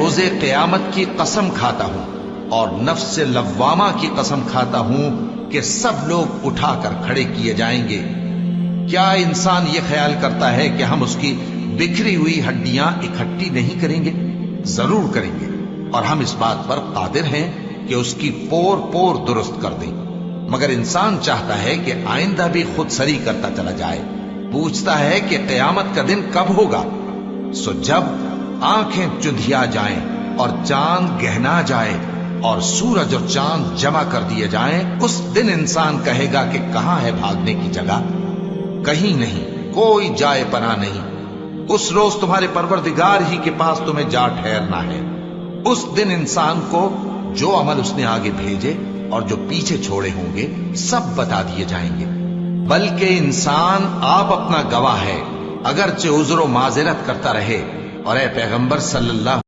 روزے قیامت کی قسم کھاتا ہوں اور نفس لوامہ کی قسم کھاتا ہوں کہ سب لوگ اٹھا کر کھڑے کیے جائیں گے۔ کیا انسان یہ خیال کرتا ہے کہ ہم اس کی بکھری ہوئی ہڈیاں اکٹھی نہیں کریں گے؟ ضرور کریں گے، اور ہم اس بات پر قادر ہیں کہ اس کی پور پور درست کر دیں۔ مگر انسان چاہتا ہے کہ آئندہ بھی خود سری کرتا چلا جائے، پوچھتا ہے کہ قیامت کا دن کب ہوگا۔ سو جب آنکھیں چندھیا جائیں اور چاند گہنا جائے اور سورج اور چاند جمع کر دیے جائیں، اس دن انسان کہے گا کہ کہاں ہے بھاگنے کی جگہ؟ کہیں نہیں، کوئی جائے پناہ نہیں۔ اس روز تمہارے پروردگار ہی کے پاس تمہیں جا ٹھہرنا ہے۔ اس دن انسان کو جو عمل اس نے آگے بھیجے اور جو پیچھے چھوڑے ہوں گے سب بتا دیے جائیں گے۔ بلکہ انسان آپ اپنا گواہ ہے، اگرچہ عذر و معذرت کرتا رہے۔ اور اے پیغمبر صلی اللہ